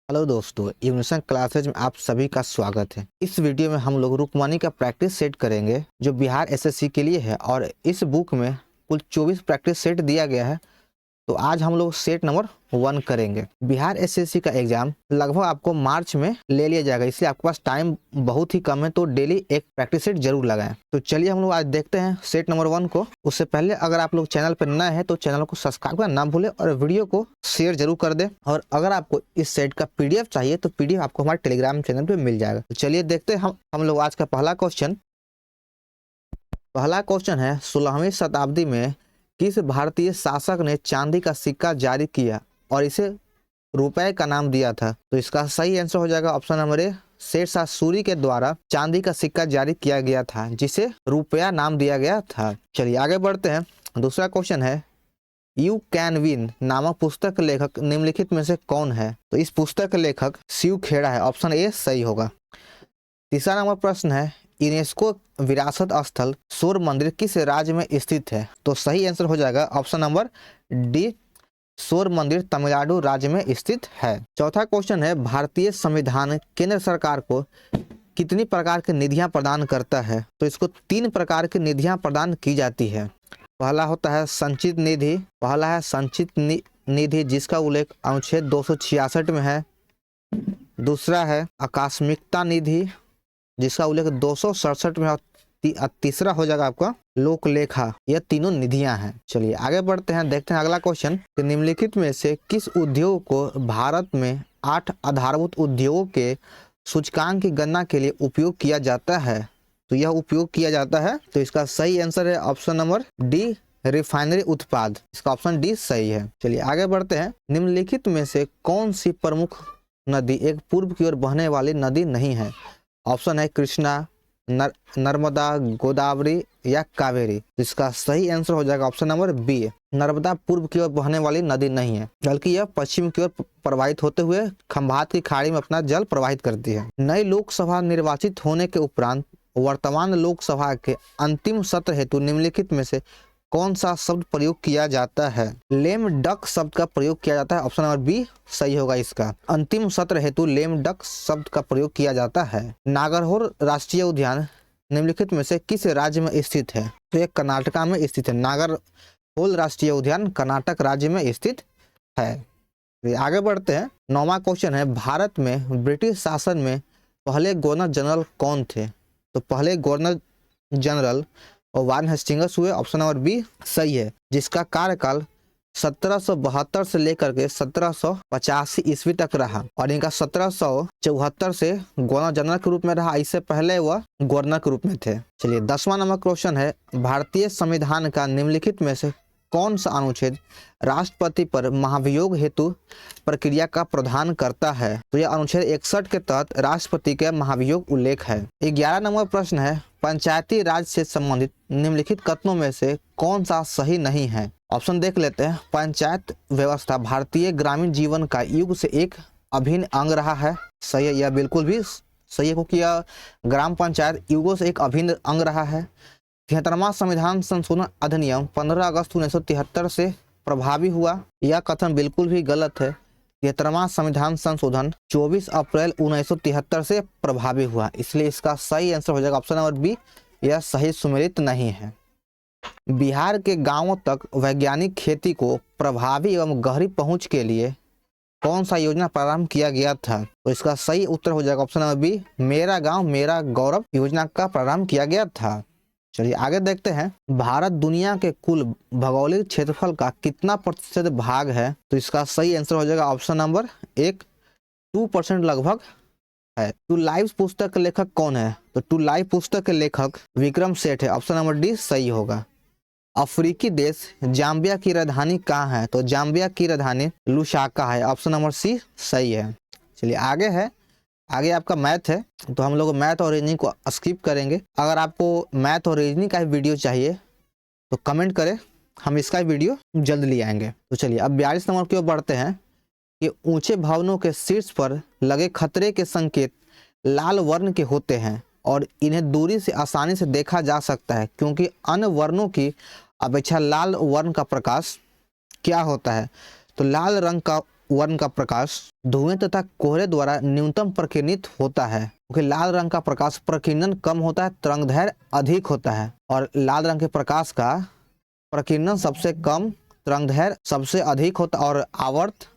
Hello दोस्तों, ignition classes में आप सभी का स्वागत है। इस वीडियो में हम लोग रुकमनी का प्रैक्टिस सेट करेंगे जो बिहार एसएससी के लिए है और इस बुक में कुल 24 प्रैक्टिस सेट दिया गया है। तो आज हम लोग सेट नंबर 1 करेंगे। बिहार एसएससी का एग्जाम लगभग आपको मार्च में ले लिया जाएगा, इसलिए आपके पास टाइम बहुत ही कम है, तो डेली एक प्रैक्टिस सेट जरूर लगाएं। तो चलिए हम लोग आज देखते हैं सेट नंबर 1 को। उससे पहले अगर आप लोग चैनल पर नए हैं तो चैनल को सब्सक्राइब करना ना भूलें और वीडियो को शेयर जरूर कर दें। और अगर आपको इस सेट का पीडीएफ चाहिए तो पीडीएफ आपको हमारे टेलीग्राम चैनल पर मिल जाएगा। तो चलिए देखते हैं हम लोग आज का पहला क्वेश्चन है 16वीं शताब्दी में किस भारतीय शासक ने चांदी का सिक्का जारी किया और इसे रुपए का नाम दिया था? तो इसका सही आंसर हो जाएगा option number A, Sher Shah Suri के द्वारा चांदी का सिक्का जारी किया गया था जिसे रुपया नाम दिया गया था। चलिए आगे बढ़ते हैं। दूसरा क्वेश्चन है यू कैन विन नामक पुस्तक के लेखक निम्नलिखित में से कौन है? तो इस पुस्तक के लेखक शिव खेड़ा है, ऑप्शन ए सही होगा। तीसरा नंबर प्रश्न है यूनेस्को विरासत स्थल सूर्य मंदिर किस राज्य में स्थित है? तो सही आंसर हो जाएगा ऑप्शन नंबर डी, सूर्य मंदिर तमिलनाडु राज्य में स्थित है। चौथा क्वेश्चन है भारतीय संविधान केंद्र सरकार को कितनी प्रकार की निधियां प्रदान करता है? तो इसको 3 प्रकार की निधियां प्रदान की जाती है। पहला होता है संचित निधि जिसका उल्लेख अनुच्छेद 266 में है। दूसरा है आकस्मिकता निधि जिसका उल्लेख 267 में, और तीसरा हो जाएगा आपका लोक लेखा। यह तीनों निधियां हैं। चलिए आगे बढ़ते हैं, देखते हैं अगला क्वेश्चन कि निम्नलिखित में से किस उद्योग को भारत में 8 आधारभूत उद्योगों के सूचकांक की गणना के लिए उपयोग किया जाता है? तो यह उपयोग किया जाता है, तो इसका सही आंसर है ऑप्शन नंबर डी, रिफाइनरी उत्पाद। इसका ऑप्शन डी सही है। चलिए आगे बढ़ते हैं। निम्नलिखित में से कौन सी प्रमुख नदी एक पूर्व की ओर बहने वाली नदी नहीं है? ऑप्शन है कृष्णा, नर्मदा, गोदावरी या कावेरी। इसका सही आंसर हो जाएगा ऑप्शन नंबर बी, नर्मदा पूर्व की ओर बहने वाली नदी नहीं है, बल्कि यह पश्चिम की ओर प्रवाहित होते हुए खंभात की खाड़ी में अपना जल प्रवाहित करती है। नई लोकसभा निर्वाचित होने के उपरांत वर्तमान लोकसभा के अंतिम सत्र हेतु निम्नलिखित में से कौन सा शब्द प्रयोग किया जाता है? लेम डक शब्द का प्रयोग किया जाता है, ऑप्शन नंबर बी सही होगा। इसका अंतिम सत्र हेतु लेम डक शब्द का प्रयोग किया जाता है। नागरहोर राष्ट्रीय उद्यान निम्नलिखित में से किस राज्य में स्थित है? तो ये कर्नाटका में स्थित है। नागरहोल राष्ट्रीय उद्यान कर्नाटक राज्य में स्थित है। आगे बढ़ते हैं। 9वां क्वेश्चन है भारत में ब्रिटिश शासन में पहले गवर्नर जनरल कौन थे? तो पहले गवर्नर जनरल और वारेन हेस्टिंग्स हुए, ऑप्शन नंबर बी सही है, जिसका कार्यकाल 1772 से लेकर के 1785 ईस्वी तक रहा और इनका 1774 से गवर्नर जनरल के रूप में रहा। इससे पहले वह गवर्नर के रूप में थे। चलिए 10वां नंबर क्वेश्चन है भारतीय संविधान का निम्नलिखित में से कौन सा अनुच्छेद राष्ट्रपति पर महाभियोग हेतु प्रक्रिया का प्रावधान करता है? तो यह अनुच्छेद 61 के तहत राष्ट्रपति के महाभियोग उल्लेख है। 11 नंबर प्रश्न है पंचायती राज से संबंधित निम्नलिखित कथनों में से कौन सा सही नहीं है? ऑप्शन देख लेते हैं। पंचायत व्यवस्था भारतीय ग्रामीण जीवन का युग से एक अभिन्न अंग रहा है, सही है, यह बिल्कुल भी सही है, क्योंकि यह ग्राम पंचायत युगों से एक अभिन्न अंग रहा है। 73वां संविधान संशोधन अधिनियम 15 अगस्त 1973 से प्रभावी हुआ, यह कथन बिल्कुल भी गलत है। 73वां संविधान संशोधन 24 अप्रैल 1973 से प्रभावी हुआ, इसलिए इसका सही आंसर हो जाएगा ऑप्शन नंबर बी, यह सही सुमेलित नहीं है। बिहार के गांवों तक वैज्ञानिक खेती को प्रभावी एवं गहरी पहुंच के लिए कौन सा योजना प्रारंभ किया गया था? तो इसका सही उत्तर हो जाएगा ऑप्शन नंबर बी, मेरा गांव मेरा गौरव योजना का प्रारंभ किया गया था। चलिए आगे देखते हैं। भारत दुनिया के कुल भौगोलिक क्षेत्रफल का कितना प्रतिशत भाग है? तो इसका सही आंसर हो जाएगा ऑप्शन नंबर 1, 2% लगभग है। टू लाइव पुस्तक के लेखक कौन है? तो टू लाइव पुस्तक के लेखक विक्रम सेठ है, ऑप्शन नंबर डी सही होगा। अफ्रीकी देश जाम्बिया की राजधानी कहाँ है? तो जाम्बिया की राजधानी लुसाका है, ऑप्शन नंबर सी सही है। चलिए आगे आपका मैथ है, तो हम लोग मैथ और रीजनिंग को स्किप करेंगे। अगर आपको मैथ और रीजनिंग का वीडियो चाहिए तो कमेंट करें, हम इसका वीडियो जल्द ले आएंगे। तो चलिए अब 42 नंबर की ओर बढ़ते हैं कि ऊंचे भवनों के शीर्ष पर लगे खतरे के संकेत लाल वर्ण के होते हैं और इन्हें दूरी से आसानी से देखा जा सकता है, क्योंकि अन्य वर्णों की अपेक्षा लाल वर्ण का प्रकाश क्या होता है? तो लाल रंग का वर्ण का प्रकाश धुएं तथा कोहरे द्वारा न्यूनतम प्रकीर्णित होता है, क्योंकि लाल रंग का प्रकाश प्रकीर्णन कम होता है, तरंगदैर्घ्य अधिक होता है। और लाल रंग के प्रकाश का प्रकीर्णन सबसे कम, तरंगदैर्घ्य सबसे अधिक होता और आवर्त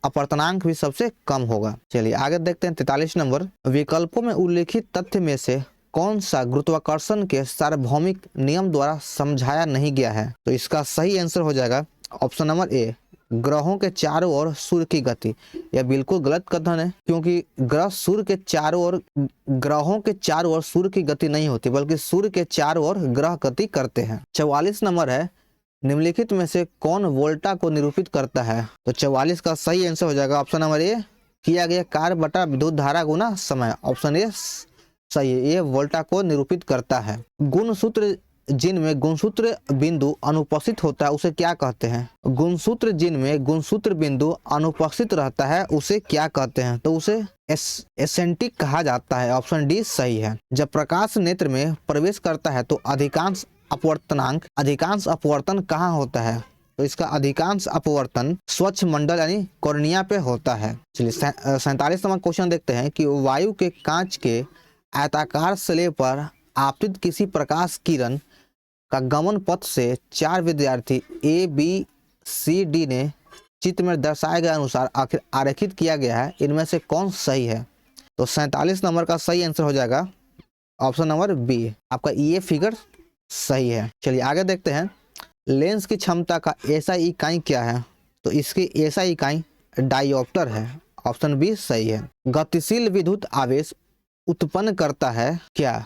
अपवर्तनांक भी सबसे कम होगा। चलिए आगे देखते हैं 43 नंबर। विकल्पों में उल्लिखित तथ्य में से कौन सा गुरुत्वाकर्षण के सार्वभौमिक नियम द्वारा समझाया नहीं गया है? तो इसका सही आंसर हो जाएगा ऑप्शन नंबर ए, ग्रहों के चारों ओर सूर्य की गति। यह बिल्कुल गलत कथन है, क्योंकि ग्रह सूर्य के चारों ओर, ग्रहों के चारों ओर सूर्य की गति नहीं होती, बल्कि सूर्य के चारों ओर ग्रह गति करते हैं। 44 नंबर है, निम्नलिखित में से कौन वोल्टा को निरूपित करता है? तो 44 का सही आंसर हो जाएगा ऑप्शन नंबर ए, किया गया कार्य बटा विद्युत धारा गुना समय। ऑप्शन ए सही है, ये वोल्टा को निरूपित करता है। गुणसूत्र जिनमें गुणसूत्र बिंदु अनुपस्थित होता है उसे क्या कहते हैं? गुणसूत्र जिनमें गुणसूत्र बिंदु अनुपस्थित रहता है उसे क्या कहते हैं? तो उसे एसेंटिक कहा जाता है। ऑप्शन डी सही है। जब प्रकाश नेत्र में प्रवेश करता है तो अधिकांश अपवर्तन कहाँ होता है? तो इसका अधिकांश अपवर्तन स्वच्छ मंडल यानी कॉर्निया पे होता है। चलिए 47 नंबर क्वेश्चन देखते हैं कि वायु के कांच के आयताकार स्लेब पर आपतित किसी प्रकाश किरण का गमन पथ से 4 विद्यार्थी ए, बी, सी, डी ने चित्र में दर्शाए गए अनुसार आरेखित किया गया है, इनमें से कौन सही है? तो 47 नंबर का सही आंसर हो जाएगा ऑप्शन नंबर बी, आपका ये फिगर सही है। चलिए आगे देखते हैं, लेंस की क्षमता का एसआई इकाई क्या है? तो इसकी एसआई इकाई डायोप्टर है। ऑप्शन बी सही है। गतिशील विद्युत आवेश उत्पन्न करता है क्या?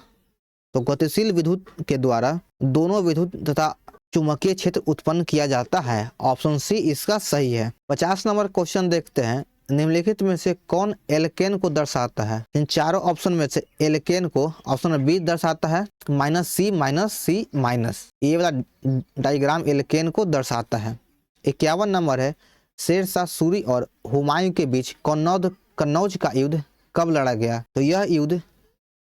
तो गतिशील विद्युत के द्वारा दोनों विद्युत तथा चुंबकीय क्षेत्र उत्पन्न किया जाता है। ऑप्शन सी इसका सही है। 50 नंबर क्वेश्चन देखते हैं, निम्नलिखित में से कौन एल्केन को दर्शाता है? इन चारों ऑप्शन में से एल्केन को ऑप्शन बी दर्शाता है, -C ये वाला डायग्राम एल्केन को दर्शाता है। 51 नंबर है, शेरशाह सूरी और हुमायूं के बीच कन्नौज का युद्ध कब लड़ा गया? तो यह युद्ध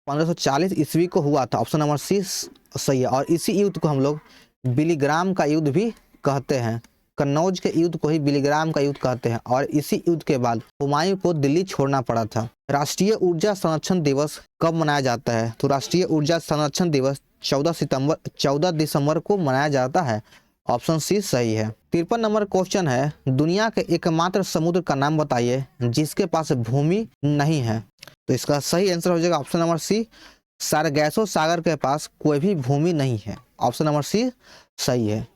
1540 ईस्वी को हुआ था। ऑप्शन नंबर सी सही है। और इसी युद्ध को हम लोग बिलीग्राम का युद्ध भी कहते हैं। कन्नौज के युद्ध को ही बिलीग्राम का युद्ध कहते हैं। और इसी युद्ध के बाद हुमायूं को दिल्ली छोड़ना पड़ा था। राष्ट्रीय ऊर्जा संरक्षण दिवस कब मनाया जाता है? तो राष्ट्रीय ऊर्जा संरक्षण दिवस 14 दिसंबर को मनाया जाता है। ऑप्शन सी सही है। 53 नंबर क्वेश्चन है, दुनिया के एकमात्र समुद्र का नाम बताइए जिसके पास भूमि नहीं है? तो इसका सही आंसर हो जाएगा ऑप्शन नंबर सी, सारगैसो सागर के पास कोई भी भूमि नहीं है। ऑप्शन नंबर सी सही है।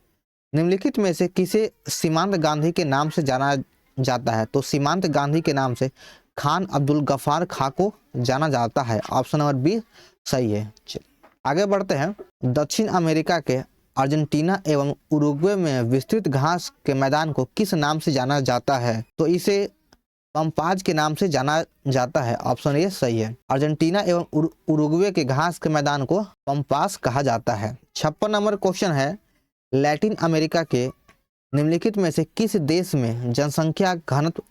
निम्नलिखित में से किसे सीमांत गांधी के नाम से जाना जाता है? तो सीमांत गांधी के नाम से खान अब्दुल गफ्फार खां को जाना जाता है। ऑप्शन नंबर बी सही है। आगे बढ़ते हैं, दक्षिण अमेरिका के अर्जेंटीना एवं उरुग्वे में विस्तृत घास के मैदान को किस नाम से जाना जाता है? तो इसे पंपाज के नाम से जाना जाता है। ऑप्शन ए सही है। अर्जेंटीना एवं उरुग्वे के घास के मैदान को पंपास कहा जाता है। 56 नंबर क्वेश्चन है, लैटिन अमेरिका के निम्नलिखित में से किस देश में जनसंख्या घनत्व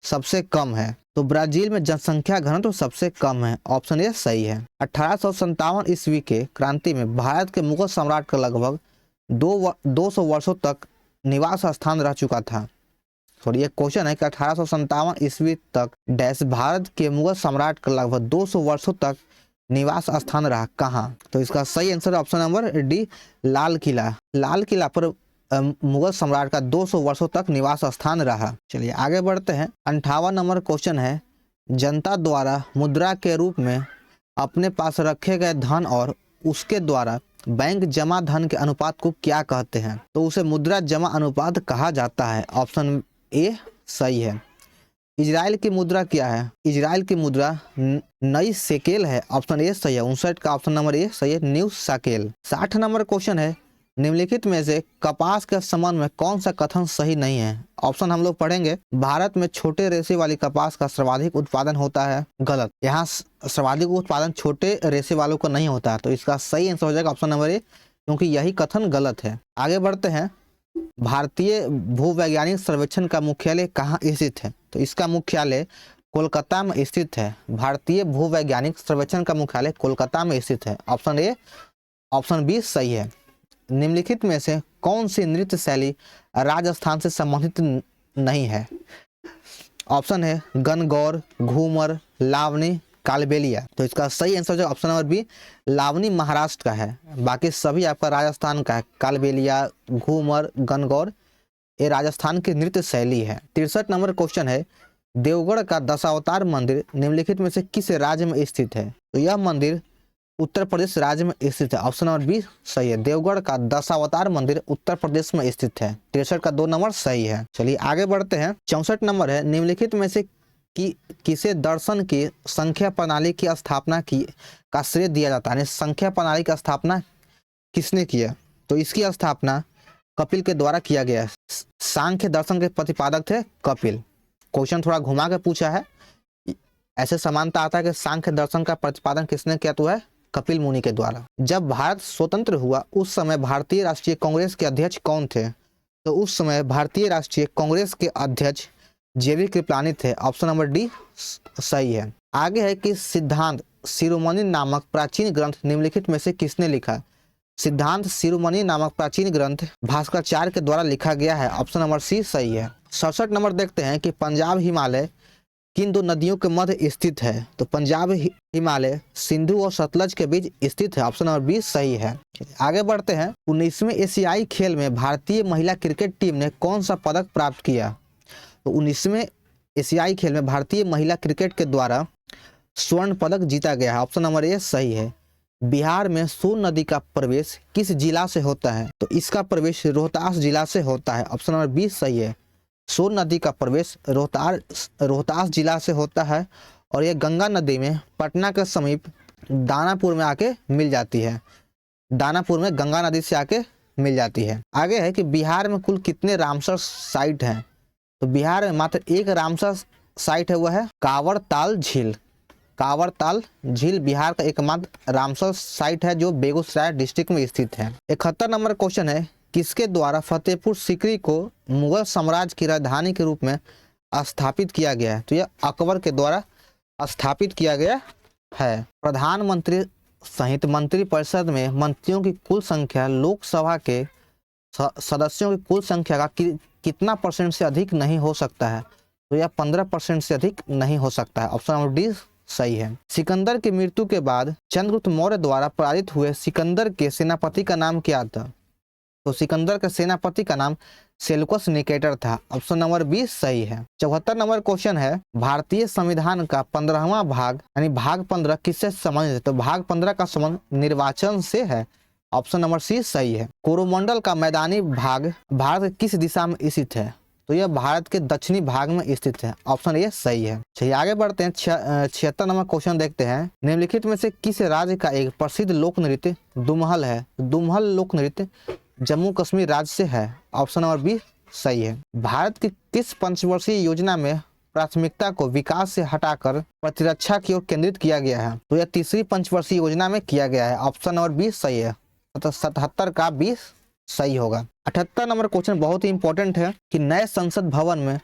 सबसे कम है? तो ब्राजील में जनसंख्या घनत्व सबसे कम है। ऑप्शन ए सही है। 1857 ईस्वी के क्रांति में भारत के मुगल सम्राट का लगभग 200 वर्षों तक निवास स्थान रह चुका था। सॉरी, ये क्वेश्चन है कि 1857 ईस्वी तक डैश भारत के मुगल सम्राट का लगभग 200 वर्षों तक निवास स्थान रहा कहाँ? तो इसका सही answer option number D, Lal Qila. Lal Qila पर मुगल सम्राट का 200 वर्षों तक निवास स्थान रहा। चलिए आगे बढ़ते हैं। 58 नंबर क्वेश्चन है, जनता द्वारा मुद्रा के रूप में अपने पास रखे गए धन और उसके द्वारा बैंक जमा धन के अनुपात को क्या कहते हैं? तो उसे मुद्रा जमा अनुपात कहा जाता है। ऑप्शन ए सही है। इजराइल की मुद्रा क्या है? इजराइल की मुद्रा नई शेकेल है। ऑप्शन ए सही है। 59 का ऑप्शन नंबर ए सही है, न्यू शेकेल। 60 नंबर क्वेश्चन है, निम्नलिखित में से कपास के संबंध में कौन सा कथन सही नहीं है? ऑप्शन हम लोग पढ़ेंगे, भारत में छोटे रेशे वाली कपास का सर्वाधिक उत्पादन होता है। गलत, यहाँ सर्वाधिक उत्पादन छोटे रेशे वालों को नहीं होता है। तो इसका सही आंसर हो जाएगा ऑप्शन नंबर ए, क्योंकि यही कथन गलत है। आगे बढ़ते हैं, भारतीय भूवैज्ञानिक सर्वेक्षण का मुख्यालय कहाँ स्थित है? तो इसका मुख्यालय कोलकाता में स्थित है। भारतीय भूवैज्ञानिक सर्वेक्षण का मुख्यालय कोलकाता में स्थित है। ऑप्शन ए, ऑप्शन बी सही है। निम्नलिखित में से कौन सी नृत्य शैली राजस्थान से संबंधित नहीं है? ऑप्शन है गणगौर, घूमर, लावनी, कालबेलिया। तो इसका सही आंसर जो option number B Lavani Maharashtra का है, बाकी सभी आपका राजस्थान का है। कालबेलिया, घूमर, गणगौर ये राजस्थान की नृत्य शैली है। 63 नंबर क्वेश्चन है देवगढ़ का दशावतार मंदिर निम्नलिखित में से किस राज्य में स्थित है? तो यह मंदिर उत्तर प्रदेश राज्य में स्थित है। ऑप्शन नंबर बी सही है। देवगढ़ का दशावतार मंदिर उत्तर प्रदेश में स्थित है। 63 का 2 नंबर सही है। चलिए आगे बढ़ते हैं। 64 नंबर है निम्नलिखित में से किसे दर्शन की संख्या प्रणाली की स्थापना की का श्रेय दिया जाता है? संख्या प्रणाली की स्थापना किसने किया? तो इसकी स्थापना कपिल के द्वारा किया गया। सांख्य दर्शन के प्रतिपादक थे कपिल। क्वेश्चन थोड़ा घुमा के पूछा है, ऐसे समानता आता है कि सांख्य दर्शन का प्रतिपादन किसने किया? तो है कपिल मुनि के द्वारा। जब भारत स्वतंत्र हुआ उस समय भारतीय राष्ट्रीय कांग्रेस के अध्यक्ष कौन थे? तो उस समय भारतीय राष्ट्रीय कांग्रेस के अध्यक्ष जेवी कृपलानी थे। ऑप्शन नंबर डी सही है। आगे है कि सिद्धांत शिरोमणि नामक प्राचीन ग्रंथ निम्नलिखित में से किसने लिखा? सिद्धांत शिरोमणि नामक प्राचीन ग्रंथ भास्कराचार्य के द्वारा लिखा गया है। ऑप्शन नंबर सी सही है। 67 नंबर देखते हैं कि पंजाब हिमालय किन दो नदियों के मध्य स्थित है? तो पंजाब हिमालय सिंधु और सतलज के बीच स्थित है। ऑप्शन नंबर बी सही है। आगे बढ़ते हैं। 19वें एशियाई खेल में भारतीय महिला क्रिकेट टीम ने कौन सा पदक प्राप्त किया? तो 19वें एशियाई खेल में भारतीय महिला क्रिकेट के द्वारा स्वर्ण पदक जीता गया है। ऑप्शन नंबर ए सही है। बिहार में सोन नदी का प्रवेश किस जिला से होता है? तो इसका प्रवेश रोहतास जिला से होता है। ऑप्शन नंबर बी सही है। सोन नदी का प्रवेश रोहतास जिला से होता है और यह गंगा नदी में पटना के समीप दानापुर में आके मिल जाती है। दानापुर में गंगा नदी से आके मिल जाती है। आगे है कि बिहार में कुल कितने रामसर साइट हैं? तो बिहार में मात्र एक रामसर साइट है, वह है कांवड़ ताल झील। कांवड़ ताल झील बिहार का एकमात्र रामसर साइट है जो बेगूसराय डिस्ट्रिक्ट में स्थित है। 71 नंबर क्वेश्चन है किसके द्वारा फतेहपुर सीकरी को मुगल साम्राज्य की राजधानी के रूप में स्थापित किया गया है? तो यह अकबर के द्वारा स्थापित किया गया है। प्रधानमंत्री सहित मंत्रिपरिषद में मंत्रियों की कुल संख्या लोकसभा के सदस्यों की कुल संख्या का कितना % से अधिक नहीं हो सकता है? तो यह 15% से अधिक नहीं हो सकता है। ऑप्शन नंबर डी सही है। सिकंदर की मृत्यु के बाद चंद्रगुप्त मौर्य द्वारा पराजित हुए सिकंदर के सेनापति का नाम क्या था? तो सिकंदर के सेनापति का नाम सेल्यूकस निकेटर था। ऑप्शन नंबर बी सही है। 74 नंबर क्वेश्चन है भारतीय संविधान का 15वां भाग यानी भाग 15 किससे संबंधित है? तो भाग 15 का संबंध निर्वाचन से है। ऑप्शन नंबर सी सही है। कोरोमंडल का मैदानी भाग भारत के किस दिशा में स्थित है? तो यह भारत के दक्षिणी भाग में स्थित है। ऑप्शन ए सही है। चलिए आगे बढ़ते हैं। 76 नंबर क्वेश्चन देखते हैं। निम्नलिखित में से किस राज्य का एक प्रसिद्ध लोक नृत्य दुमहल है? दुमहल लोक नृत्य जम्मू कश्मीर राज्य से है। ऑप्शन नंबर बी सही है। भारत की किस पंचवर्षीय योजना में प्राथमिकता को विकास से हटाकर प्रतिरक्षा की ओर केंद्रित किया गया है? तो यह तीसरी पंचवर्षीय योजना में किया गया है। ऑप्शन नंबर बी सही है। 77 का 20 सही होगा। 78 नंबर क्वेश्चन बहुत ही इंपॉर्टेंट है कि नए संसद भवन में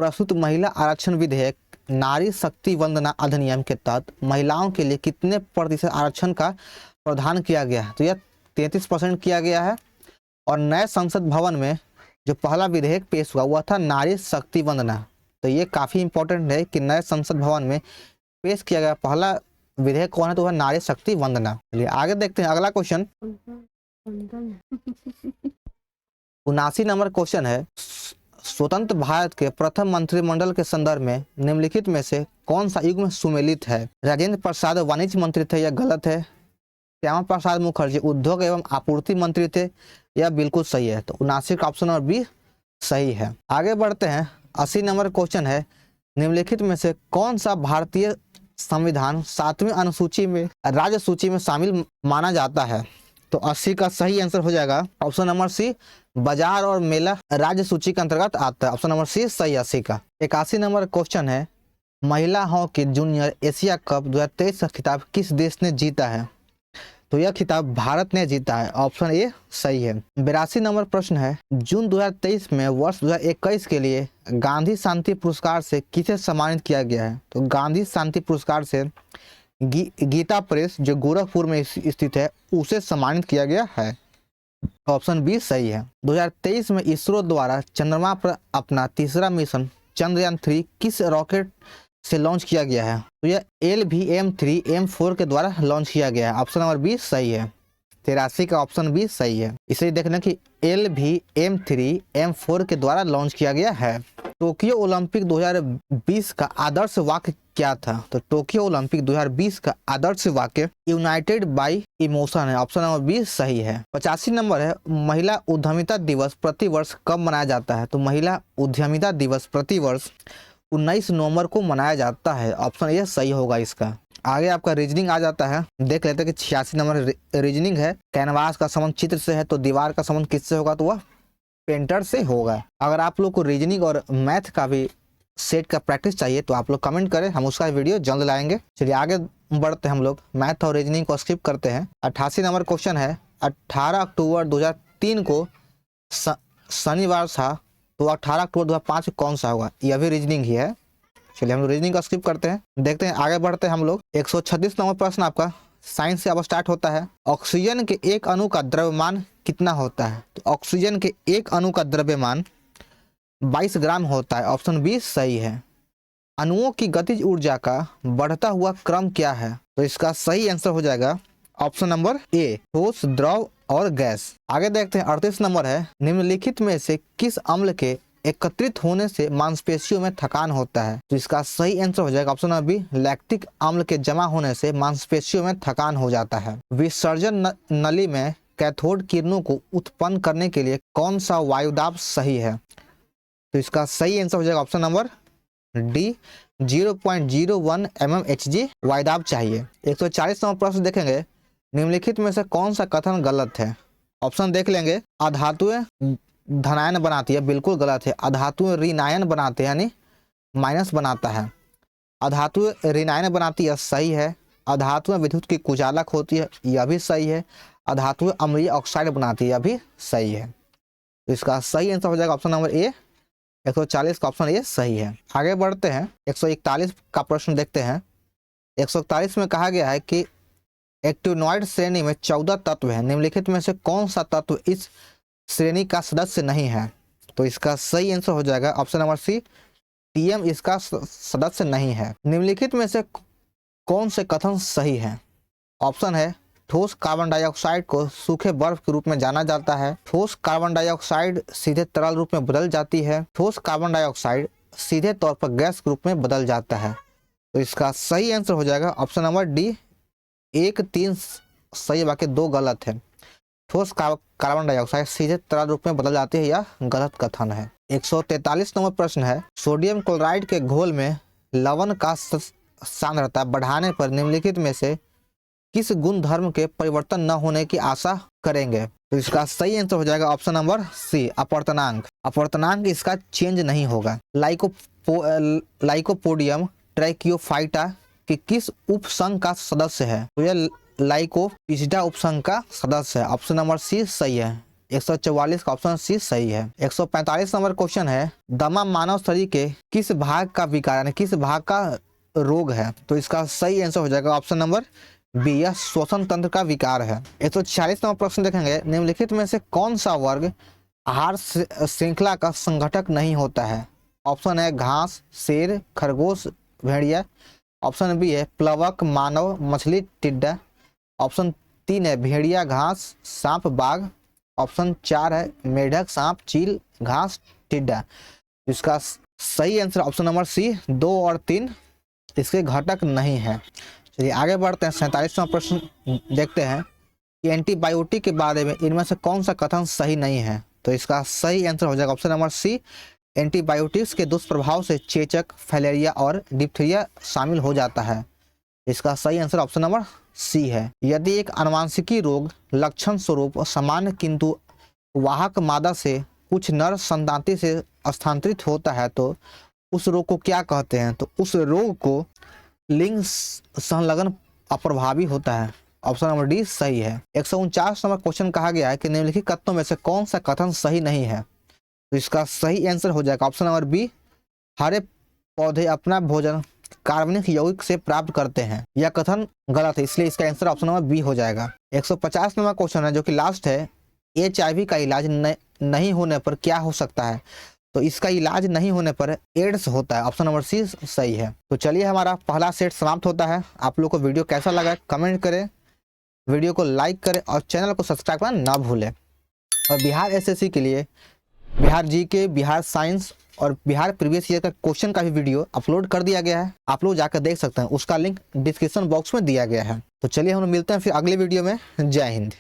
प्रस्तुत महिला आरक्षण विधेयक नारी शक्ति वंदना अधिनियम के तहत महिलाओं के लिए कितने % आरक्षण का प्रावधान किया गया है? तो यह 33% किया गया है। और नए संसद भवन में जो पहला विधेयक पेश हुआ वह था नारी शक्ति वंदना। तो ये काफी इंपॉर्टेंट है कि नए संसद भवन में पेश किया गया पहला विधेयक कौन है? तो वह नारी शक्ति वंदना। चलिए आगे देखते हैं अगला क्वेश्चन। 79 नंबर क्वेश्चन है स्वतंत्र भारत के प्रथम मंत्रिमंडल के संदर्भ में निम्नलिखित में से कौन सा युग में सुमेलित है? राजेंद्र प्रसाद वाणिज्य मंत्री थे, यह गलत है। श्यामा प्रसाद मुखर्जी उद्योग एवं आपूर्ति मंत्री थे, यह बिल्कुल सही है। तो 79 का ऑप्शन नंबर बी सही है। आगे बढ़ते हैं। 80 नंबर क्वेश्चन है निम्नलिखित में से कौन सा भारतीय संविधान 7वीं अनुसूची में राज्य सूची में शामिल माना जाता है? तो 80 का सही आंसर हो जाएगा ऑप्शन नंबर सी बाजार और मेला राज्य सूची के अंतर्गत आता है। ऑप्शन नंबर सी सही 80 का। 81 नंबर क्वेश्चन है महिला हॉकी जूनियर एशिया कप 2023 का खिताब किस देश ने जीता है? तो यह खिताब भारत ने जीता है। ऑप्शन ए सही है। 82 नंबर प्रश्न है जून 2023 में वर्ष 2021 के लिए गांधी शांति पुरस्कार से किसे सम्मानित किया गया है? तो गांधी शांति पुरस्कार से गीता प्रेस जो गोरखपुर में स्थित है उसे सम्मानित किया गया है। ऑप्शन बी सही है। 2023 में इसरो द्वारा चंद्रमा पर अपना तीसरा मिशन चंद्रयान-3 किस रॉकेट से लॉन्च किया गया है? तो यह LVM-3M4 के द्वारा लॉन्च किया गया है। ऑप्शन नंबर बी सही है। 83 का ऑप्शन बी सही है। इसे देखना कि LVM-3M4 के द्वारा लॉन्च किया गया है। टोक्यो ओलंपिक 2020 का आदर्श वाक्य क्या था? तो टोक्यो ओलंपिक 2020 का आदर्श वाक्य यूनाइटेड बाय इमोशन है। ऑप्शन नंबर बी सही है। 85 नंबर है, महिला उद्यमिता दिवस प्रतिवर्ष कब मनाया जाता है? तो महिला उद्यमिता दिवस प्रतिवर्ष 19 नवंबर को मनाया जाता है। ऑप्शन ए सही होगा इसका। आगे आपका रीजनिंग आ जाता है, देख लेते हैं कि 86 नंबर रीजनिंग है। कैनवास का संबंध चित्र से है, तो दीवार का संबंध किससे होगा? तो वह पेंटर से होगा। अगर आप लोग को रीजनिंग और मैथ का भी सेट का प्रैक्टिस चाहिए तो आप लोग कमेंट करें, हम उसका वीडियो जल्द लाएंगे। चलिए आगे बढ़ते हैं, हम लोग मैथ और रीजनिंग को स्किप करते हैं। 88 नंबर क्वेश्चन है, 18 अक्टूबर 2003 को शनिवार था, तो 18 अक्टूबर 2005 कौन सा होगा? यह भी रीजनिंग ही है। चलिए हम लोग रीजनिंग का स्किप करते हैं, देखते हैं आगे बढ़ते हैं हम लोग। 136 नंबर प्रश्न आपका साइंस से अब स्टार्ट होता है। ऑक्सीजन के एक अणु का द्रव्यमान कितना होता है? तो ऑक्सीजन के एक अणु का द्रव्यमान 22 ग्राम होता है। ऑप्शन बी सही है। अणुओं की गतिज ऊर्जा का बढ़ता हुआ क्रम क्या है? तो इसका सही आंसर हो जाएगा ऑप्शन नंबर ए, ठोस, द्रव और गैस। आगे देखते हैं 38 नंबर है, निम्नलिखित में से किस अम्ल के एकत्रित होने से मांसपेशियों में थकान होता है? तो इसका सही आंसर हो जाएगा ऑप्शन नंबर बी, लैक्टिक अम्ल के जमा होने से मांसपेशियों में थकान हो जाता है। विसर्जन नली में कैथोड किरणों को उत्पन्न करने के लिए कौन सा वायुदाब सही है? तो इसका सही आंसर हो जाएगा ऑप्शन नंबर डी, 0.01 mmHg वायुदाब चाहिए। 140 नंबर प्रश्न देखेंगे, निम्नलिखित में से कौन सा कथन गलत है? ऑप्शन देख लेंगे। अधातुएं धनायन बनाती है, बिल्कुल गलत है। अधातुएं ऋणायन बनाते हैं, यानी माइनस बनाता है। अधातुएं ऋणायन बनाती है, सही है। अधातुएं विद्युत की कुचालक होती है, यह भी सही है। अधातुएं अम्लीय ऑक्साइड बनाती है, यह भी सही है। तो इसका सही आंसर हो जाएगा ऑप्शन नंबर ए, 140 का ऑप्शन ए सही है। आगे बढ़ते हैं, 141 का प्रश्न देखते हैं। 141 में कहा गया है कि एक्टिनॉइड श्रेणी में 14 तत्व है, निम्नलिखित में से कौन सा तत्व इस श्रेणी का सदस्य नहीं है? तो इसका सही आंसर हो जाएगा ऑप्शन नंबर सी, टीएम इसका सदस्य नहीं है। निम्नलिखित में से कौन से कथन सही है? ऑप्शन है, ठोस कार्बन डाइऑक्साइड को सूखे बर्फ के रूप में जाना जाता है। ठोस कार्बन डाइऑक्साइड सीधे तरल रूप में बदल जाती है। ठोस कार्बन डाइऑक्साइड सीधे तौर पर गैस के रूप में बदल जाता है। तो इसका सही आंसर हो जाएगा ऑप्शन नंबर डी, 1, 3 सही, बाकी 2 गलत है। ठोस कार्बन डाइऑक्साइड सीधे तरल रूप में बदल जाती है, यह गलत कथन है। 143 नंबर प्रश्न है, सोडियम क्लोराइड के घोल में लवण का सांद्रता बढ़ाने पर निम्नलिखित में से किस गुण धर्म के परिवर्तन न होने की आशा करेंगे? तो इसका सही आंसर हो जाएगा ऑप्शन नंबर सी, अपवर्तनांक। अपवर्तनांक इसका चेंज नहीं होगा। लाइकोपोडियम ट्रैकियोफाइटा के किस उपसंघ का सदस्य है? तो यह लाइकोपिस्टा उपसंघ का सदस्य है। ऑप्शन नंबर सी सही है। 144 का ऑप्शन सी सही है। 145 नंबर क्वेश्चन है, दमा मानव शरीर के किस भाग का विकार यानी किस भाग का रोग है? तो इसका सही आंसर हो जाएगा ऑप्शन नंबर बी, यह श्वसन तंत्र का विकार है। 146 नंबर प्रश्न देखेंगे, निम्नलिखित में से कौन सा वर्ग आहार श्रृंखला का संगठक नहीं होता है? ऑप्शन है घास, शेर, खरगोश, भेड़िया। ऑप्शन बी है प्लवक, मानव, मछली, टिड्डा। ऑप्शन 3 है भेड़िया, घास, सांप, बाघ। ऑप्शन 4 है मेढक, सांप, चील, घास, टिड्डा। इसका सही आंसर ऑप्शन नंबर सी, 2 और 3 इसके घटक नहीं है। चलिए आगे बढ़ते हैं, 47वां प्रश्न देखते हैं कि एंटीबायोटिक के बारे में इनमें से कौन सा कथन सही नहीं है? तो इसका सही आंसर हो जाएगा ऑप्शन नंबर सी, एंटीबायोटिक्स के दुष्प्रभाव से चेचक, फैलेरिया और डिप्थीरिया शामिल हो जाता है। इसका सही आंसर ऑप्शन नंबर सी है। यदि एक आनुवांशिकी रोग लक्षण स्वरूप सामान्य किंतु वाहक मादा से कुछ नर संताति से स्थानांतरित होता है तो उस रोग को क्या कहते हैं? तो उस रोग को लिंग संलग्न अप्रभावी होता है। ऑप्शन नंबर डी सही है। 149 नंबर क्वेश्चन कहा गया है कि निम्नलिखित कथनों में से कौन सा कथन सही नहीं है? तो इसका सही आंसर हो जाएगा ऑप्शन नंबर बी, हरे पौधे अपना भोजन कार्बनिक यौगिक से प्राप्त करते हैं। यह कथन गलत है, इसलिए इसका आंसर ऑप्शन नंबर बी हो जाएगा। 150 नंबर क्वेश्चन है जो कि लास्ट है, HIV का इलाज नहीं होने पर क्या हो सकता है? तो इसका इलाज नहीं होने पर एड्स होता है। ऑप्शन नंबर सी सही है। तो चलिए हमारा पहला सेट समाप्त होता है। आप लोग को वीडियो कैसा लगा कमेंट करें, वीडियो को लाइक करें और चैनल को सब्सक्राइब करना ना भूलें। और बिहार एसएससी के लिए बिहार जीके, बिहार साइंस और बिहार प्रीवियस ईयर का क्वेश्चन का भी वीडियो अपलोड कर दिया गया है, आप लोग जाकर देख सकते हैं। उसका लिंक डिस्क्रिप्शन बॉक्स में दिया गया है। तो चलिए हम मिलते हैं फिर अगले वीडियो में। जय हिंद।